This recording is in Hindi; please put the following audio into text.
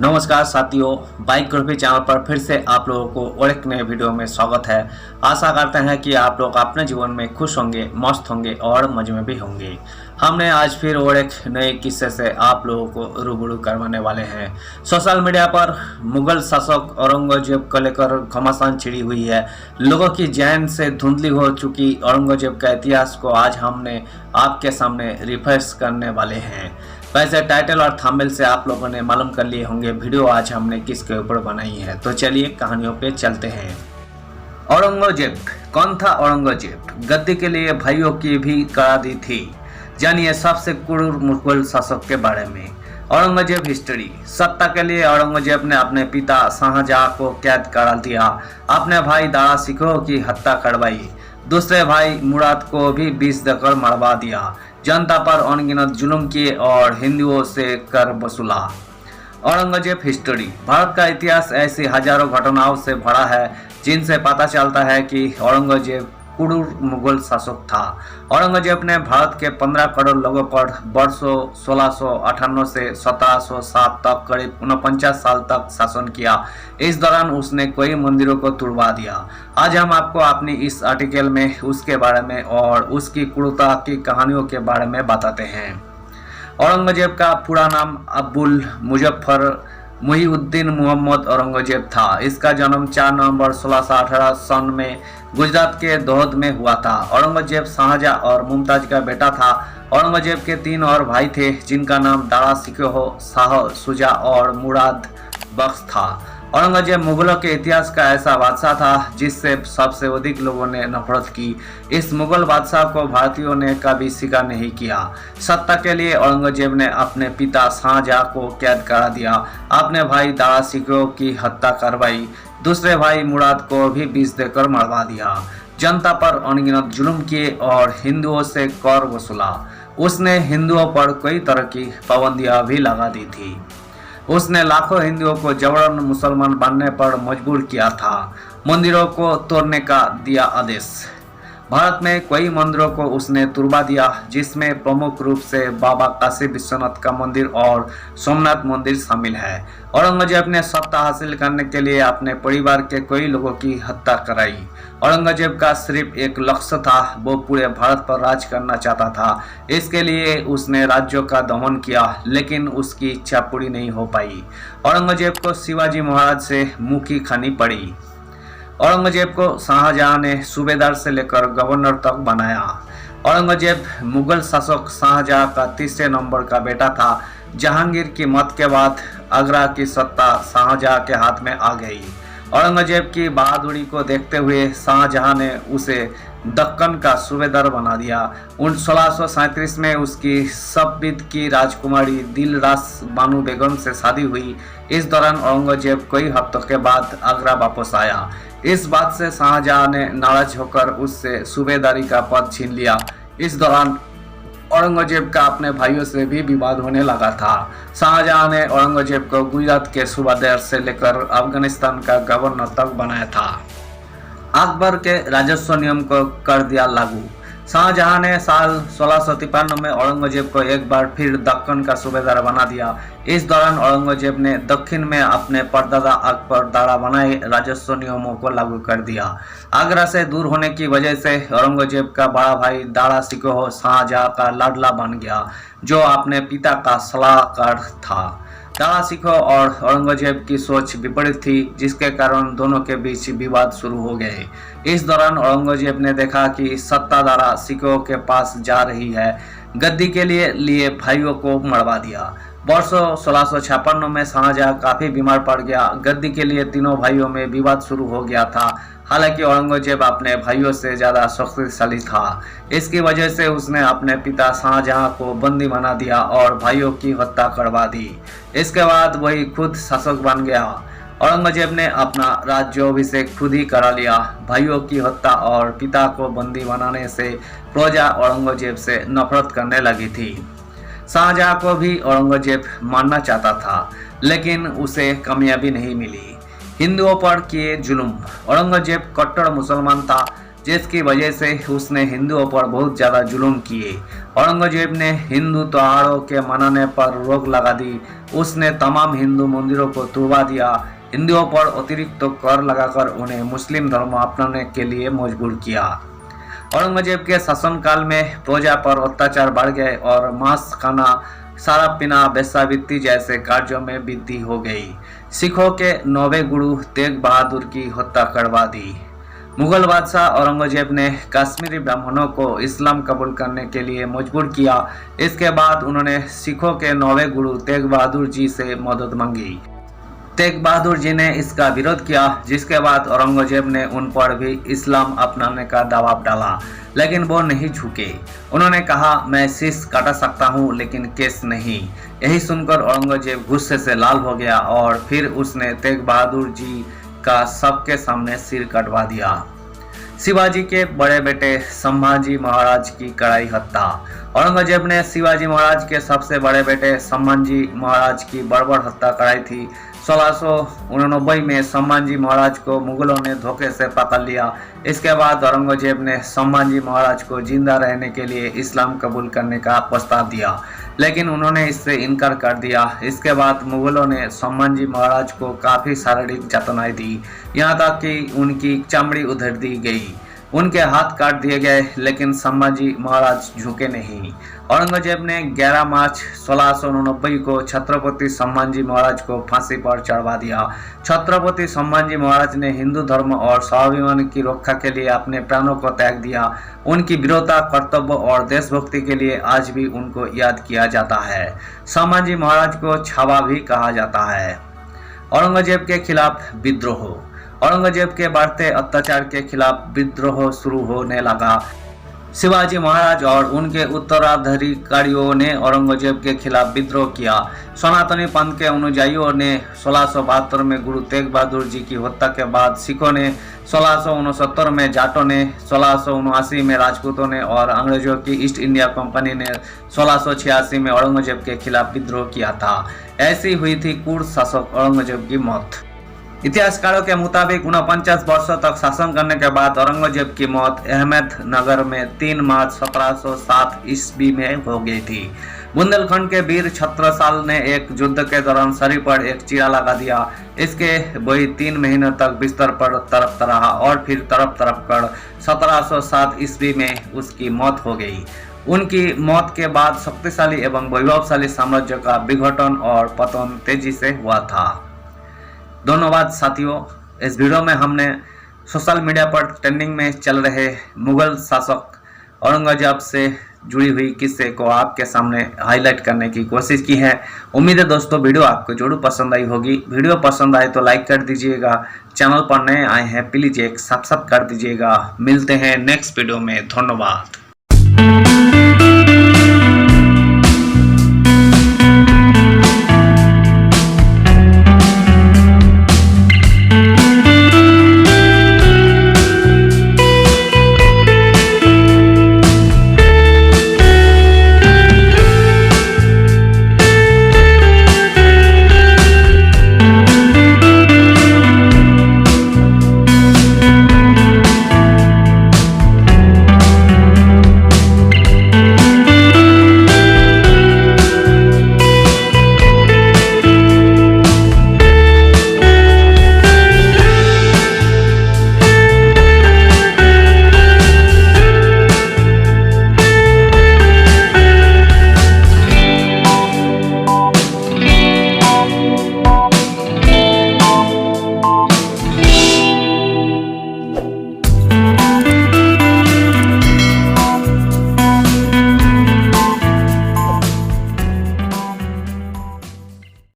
नमस्कार साथियों, बाइक ग्रुपी चैनल पर फिर से आप लोगों को और एक नए वीडियो में स्वागत है। आशा करते हैं कि आप लोग अपने जीवन में खुश होंगे, मस्त होंगे और मजे में भी होंगे। हमने आज फिर और एक नए किस्से से आप लोगों को रूबरू करवाने वाले हैं। सोशल मीडिया पर मुगल शासक औरंगजेब को लेकर घमासान छिड़ी हुई है। लोगों की जहन से धुंधली हो चुकी औरंगजेब का इतिहास को आज हमने आपके सामने रिफ्रेश करने वाले हैं। वैसे टाइटल और थंबनेल से आप लोगों ने मालूम कर लिए होंगे वीडियो आज हमने किसके ऊपर बनाई है। तो चलिए कहानियों पे चलते हैं। औरंगजेब कौन था? औरंगजेब गद्दी के लिए भाइयों की भी करा दी थी। जानिए सबसे क्रूर मुगल शासक के बारे में। औरंगजेब हिस्ट्री। सत्ता के लिए औरंगजेब ने अपने पिता शाहजहां को कैद करा दिया, अपने भाई दारा शिकोह की हत्या करवाई, दूसरे भाई मुराद को भी विष देकर मरवा दिया, जनता पर अनगिनत जुल्म किए और हिंदुओं से कर वसूला। औरंगजेब हिस्ट्री। भारत का इतिहास ऐसी हजारों घटनाओं से भरा है जिनसे पता चलता है कि औरंगजेब क्रूर मुगल शासक था। औरंगजेब ने भारत के 15 करोड़ लोगों पर वर्षों 1658 से 1707 तक करीब 49 साल तक शासन किया। इस दौरान उसने कई मंदिरों को तुड़वा दिया। आज हम आपको अपनी इस आर्टिकल में उसके बारे में और उसकी क्रूरता की कहानियों के बारे में बताते हैं। औरंगजेब का पूरा नाम अब्दुल मुजफ्फर मुहीउद्दीन मोहम्मद औरंगजेब था। इसका जन्म 4 नवंबर 1618 सन में गुजरात के दाहोद में हुआ था। औरंगजेब शाहजहां और मुमताज का बेटा था। औरंगजेब के 3 और भाई थे जिनका नाम दारा शिकोह, शाह शुजा और मुराद बख्श था। औरंगजेब मुगलों के इतिहास का ऐसा बादशाह था जिससे सबसे अधिक लोगों ने नफरत की। इस मुगल बादशाह को भारतीयों ने कभी स्वीकार नहीं किया। सत्ता के लिए औरंगजेब ने अपने पिता शाहजहां को कैद करा दिया, अपने भाई दारा शिकोह की हत्या करवाई, दूसरे भाई मुराद को भी विष देकर मरवा दिया, जनता पर अनगिनत जुल्म किए और हिंदुओं से कर वसूला। उसने हिंदुओं पर कई तरह की पाबंदियां भी लगा दी थी। उसने लाखों हिंदुओं को जबरन मुसलमान बनने पर मजबूर किया था। मंदिरों को तोड़ने का दिया आदेश। भारत में कई मंदिरों को उसने तुड़वा दिया, जिसमें प्रमुख रूप से बाबा काशी विश्वनाथ का मंदिर और सोमनाथ मंदिर शामिल है। औरंगजेब ने सत्ता हासिल करने के लिए अपने परिवार के कई लोगों की हत्या कराई। औरंगजेब का सिर्फ एक लक्ष्य था, वो पूरे भारत पर राज करना चाहता था। इसके लिए उसने राज्यों का दमन किया, लेकिन उसकी इच्छा पूरी नहीं हो पाई। औरंगजेब को शिवाजी महाराज से मुखी खानी पड़ी। औरंगजेब को शाहजहां ने सूबेदार से लेकर गवर्नर तक बनाया। औरंगजेब मुगल शासक शाहजहां का तीसरे नंबर का बेटा था। जहांगीर की मौत के बाद आगरा की सत्ता शाहजहां के हाथ में आ गई। औरंगजेब की बहादुरी को देखते हुए शाहजहां ने उसे दक्कन का सूबेदार बना दिया। 1637 में उसकी सब्बित की राजकुमारी दिलरास बानो बेगम से शादी हुई। इस दौरान औरंगजेब कई हफ्तों के बाद आगरा वापस आया। इस बात से शाहजहां ने नाराज होकर उससे सूबेदारी का पद छीन लिया। इस दौरान औरंगजेब का अपने भाइयों से भी विवाद होने लगा था। शाहजहां ने औरंगजेब को गुजरात के सूबेदार से लेकर अफगानिस्तान का गवर्नर तक बनाया था। अकबर के राजस्व नियम को कर दिया लागू। शाहजहां ने साल 1653 में औरंगजेब को एक बार फिर दक्कन का सूबेदार बना दिया। इस दौरान औरंगजेब ने दक्षिण में अपने परदादा अकबर द्वारा बनाए राजस्व नियमों को लागू कर दिया। आगरा से दूर होने की वजह से औरंगजेब का बड़ा भाई दारा शिकोह शाहजहां का लाडला बन गया, जो अपने पिता का सलाहकार था। दारा शिकोह और औरंगजेब की सोच विपरीत थी, जिसके कारण दोनों के बीच विवाद शुरू हो गए। इस दौरान औरंगजेब ने देखा कि सत्ता दारा शिकोह के पास जा रही है। गद्दी के लिए भाइयों को मरवा दिया। वर्षों 1656 में शाहजहां काफी बीमार पड़ गया। गद्दी के लिए तीनों भाइयों में विवाद शुरू हो गया था। हालांकि औरंगजेब अपने भाइयों से ज्यादा शक्तिशाली था। इसकी वजह से उसने अपने पिता शाहजहां को बंदी बना दिया और भाइयों की हत्या करवा दी। इसके बाद वही खुद शासक बन गया। औरंगजेब ने अपना राज्याभिषेक खुद ही करा लिया। भाइयों की हत्या और पिता को बंदी बनाने से प्रजा औरंगजेब से नफरत करने लगी थी। शाहजहां को भी औरंगजेब मारना चाहता था, लेकिन उसे कामयाबी नहीं मिली। हिंदुओं पर किए जुल्म। औरंगजेब कट्टर मुसलमान था। जिसकी वजह से उसने हिंदुओं पर बहुत ज़्यादा जुल्म किए। औरंगजेब ने हिंदू त्योहारों के मनाने पर रोक लगा दी। उसने तमाम हिंदू मंदिरों को तुड़वा दिया। हिंदुओं पर अतिरिक्त कर लगाकर उन्हें मुस्लिम धर्म अपनाने के लिए मजबूर किया। औरंगजेब के शासनकाल में प्रजा पर अत्याचार बढ़ गए और मांस खाना, शराब पीना, वेश्यावृत्ति जैसे कार्यों में वृद्धि हो गई। सिखों के 9वें गुरु तेग बहादुर की हत्या करवा दी। मुगल बादशाह औरंगजेब ने कश्मीरी ब्राह्मणों को इस्लाम कबूल करने के लिए मजबूर किया। इसके बाद उन्होंने सिखों के 9वें गुरु तेग बहादुर जी से मदद मांगी। तेग बहादुर जी ने इसका विरोध किया, जिसके बाद औरंगजेब ने उन पर भी इस्लाम अपनाने का दबाव डाला, लेकिन वो नहीं झुके। उन्होंने कहा, मैं शीश काट सकता हूँ लेकिन केस नहीं। यही सुनकर औरंगजेब गुस्से से लाल हो गया और फिर उसने तेग बहादुर जी का सबके सामने सिर कटवा दिया। शिवाजी के बड़े बेटे संभाजी महाराज की कड़ाई हत्या। औरंगजेब ने शिवाजी महाराज के सबसे बड़े बेटे संभाजी महाराज की बर्बर हत्या कराई थी। 1689 में संभाजी महाराज को मुगलों ने धोखे से पकड़ लिया। इसके बाद औरंगजेब ने संभाजी महाराज को जिंदा रहने के लिए इस्लाम कबूल करने का प्रस्ताव दिया, लेकिन उन्होंने इससे इनकार कर दिया। इसके बाद मुगलों ने संभाजी महाराज को काफ़ी शारीरिक यातनाएं दी, यहाँ तक कि उनकी चमड़ी उधेड़ दी गई, उनके हाथ काट दिए गए, लेकिन संभाजी महाराज झुके नहीं। औरंगजेब ने 11 मार्च 1689 को छत्रपति संभाजी महाराज को फांसी पर चढ़वा दिया। छत्रपति संभाजी महाराज ने हिंदू धर्म और स्वाभिमान की रक्षा के लिए अपने प्राणों को त्याग दिया। उनकी वीरता, कर्तव्य और देशभक्ति के लिए आज भी उनको याद किया जाता है। संभाजी महाराज को छावा भी कहा जाता है। औरंगजेब के खिलाफ विद्रोह। औरंगजेब के बढ़ते अत्याचार के खिलाफ विद्रोह शुरू होने लगा। शिवाजी महाराज और उनके उत्तराधिकारियों ने औरंगजेब के खिलाफ विद्रोह किया। सनातनी पंथ के अनुयायियों ने 1672 में गुरु तेग बहादुर जी की हत्या के बाद सिखों ने, 1669 में जाटों ने, 1679 में राजपूतों ने और अंग्रेजों की ईस्ट इंडिया कंपनी ने 1686 में औरंगजेब के खिलाफ विद्रोह किया था। ऐसी हुई थी क्रूर शासक औरंगजेब की मौत। इतिहासकारों के मुताबिक 49 वर्षों तक शासन करने के बाद औरंगजेब की मौत अहमदनगर में 3 मार्च 1707 ईस्वी में हो गई थी। बुंदेलखंड के वीर छत्रसाल ने एक युद्ध के दौरान शरीर पर एक चीरा लगा दिया। इसके वही 3 महीनों तक बिस्तर पर तड़पता रहा और फिर तड़प कर 1707 ईस्वी में उसकी मौत हो गई। उनकी मौत के बाद शक्तिशाली एवं वैभवशाली साम्राज्य का विघटन और पतन तेजी से हुआ था। धन्यवाद साथियों। इस वीडियो में हमने सोशल मीडिया पर ट्रेंडिंग में चल रहे मुगल शासक औरंगजेब से जुड़ी हुई किस्से को आपके सामने हाईलाइट करने की कोशिश की है। उम्मीद है दोस्तों वीडियो आपको जरूर पसंद आई होगी। वीडियो पसंद आए तो लाइक कर दीजिएगा। चैनल पर नए आए हैं प्लीज एक सब्सक्राइब कर दीजिएगा। मिलते हैं नेक्स्ट वीडियो में। धन्यवाद।